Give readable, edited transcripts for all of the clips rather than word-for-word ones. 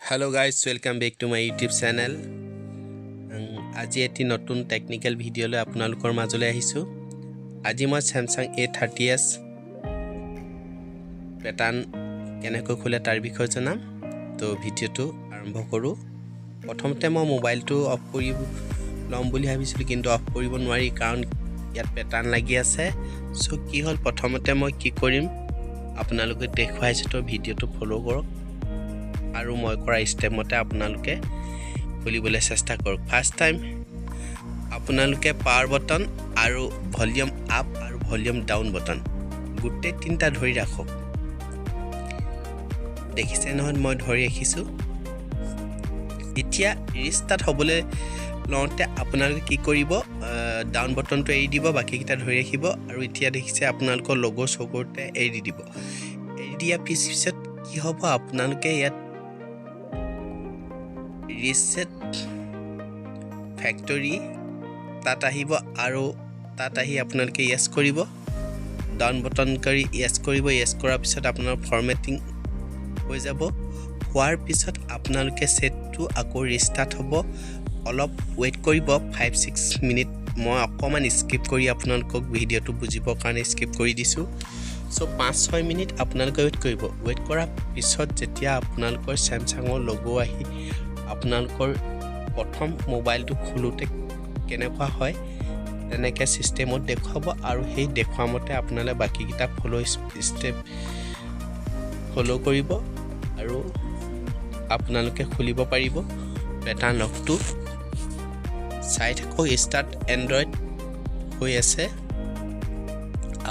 Hello guys, welcome back to my YouTube channel. আজি এটি নতুন টেকনিক্যাল ভিডিও লৈ আপোনালোকৰ মাজলৈ আহিছো। আজি মই Samsung A30s পেটাৰ্ন কেনেকৈ খোলে তাৰ বিষয়ে জনাম। তো ভিডিওটো আৰম্ভ কৰো। প্ৰথমতে মই মোবাইলটো অফ কৰি লম বুলি ভাবিছিলো কিন্তু অফ কৰিব নোৱাৰি কাৰণ ইয়াত পেটাৰ্ন লাগি আছে। সো কি হল প্ৰথমতে মই কি কৰিম আপোনালোকক দেখুৱাইছো তো ভিডিওটো ফলো কৰক আৰু মই কৰা স্টেপ মতে আপোনালোকে খুলিবলৈ চেষ্টা কৰক। ফাৰ্স্ট টাইম আপোনালোকে পাৱাৰ বটন আৰু ভলিউম আপ আৰু ভলিউম ডাউন বটন গুটে তিনটা ধৰি ৰাখক। দেখিছে নহয় মই ধৰি ৰাখিছো। এতিয়া ৰিস্টাৰ্ট হ'বলৈ লওঁতে আপোনালোকে কি কৰিব ডাউন বটনটো এৰি দিব বাকি কিটা ধৰি ৰাখিব আৰু এতিয়া দেখিছে আপোনালোকৰ লোগো চগৰতে এৰি দিব। এৰি দিয়া পিছত কি হ'ব আপোনালোকে ইয়াত reset factory তাত আহিব আৰু তাত আহি আপোনালোকে yes কৰিব ডাউন বটন কৰি yes কৰিব। yes কৰাৰ পিছত আপোনাৰ ফৰমেটিং হৈ যাব। হোৱাৰ পিছত আপোনালোকে সেটটো আকৌ ৰিস্টাৰ্ট হ'ব। অলপ ওয়েট কৰিব 5-6 মিনিট। মই অকমান স্কিপ কৰি আপোনালোকক ভিডিওটো বুজিবৰ কাৰণে স্কিপ কৰি দিছো। সো 5-6 মিনিট আপোনালোকে ওয়েট কৰিব। ওয়েট কৰাৰ পিছত যেতিয়া আপোনালোকৰ Samsungৰ লোগো আহি আপোনালোকৰ প্ৰথম মোবাইলটো খুলোতে কেনেকুৱা হয় তেনেকৈ সিস্টেমত দেখাব আৰু সেই দেখুৱা মতে আপোনালে বাকি কিটা ফলো স্টেপ ফলো কৰিব আৰু আপোনালোকে খুলিব পাৰিব পেটাৰ্ন লকটো। চাই থাকক ষ্টাৰ্ট এন্ড্ৰইড হৈ আছে।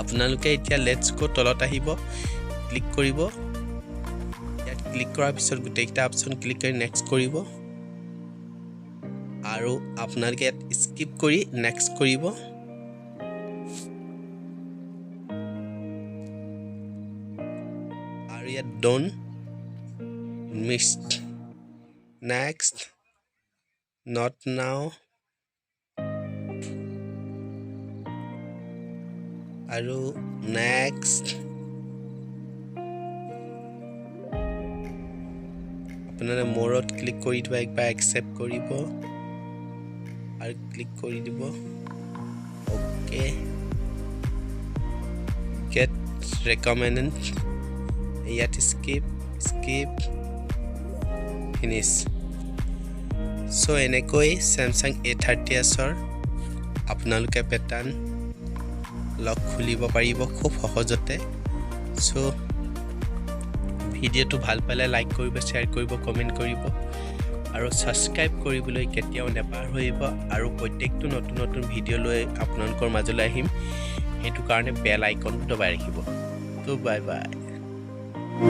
আপোনালোকে এতিয়া লেটস গো তলত আহিব ক্লিক কৰিব। ক্লিক কৰাৰ পিছত গুটেইটা অপচন ক্লিক কৰি নেক্সট কৰিব আৰু আপোনালোকে স্কিপ কৰি নেক্সট কৰিব। আৰু ইয়াত don't miss next not now আৰু নেক্সট আপোনালোকে মোৰত ক্লিক কৰি দিব একবাৰ একসেপ্ট কৰিব আৰু ক্লিক কৰি দিব ওকে গেট ৰেকমেন্ডেড ইয়াত স্কিপ ফিনিশ। সো এনেকৈ Samsung A30s আপোনালোকে পেটাৰ্ন লক খুলিব পাৰিব খুব সহজতে। সো ভিডিওটো ভাল পালে লাইক কৰিব শেয়াৰ কৰিব কমেন্ট কৰিব আৰু সাবস্ক্ৰাইব কৰিবলৈ কেতিয়াও নেপাহৰিব আৰু প্ৰত্যেকটো নতুন ভিডিও লৈ আপোনালোকৰ মাজলৈ আহিম। হেতু কাৰণে বেল আইকনটো দবাই ৰাখিব। তো বাই বাই।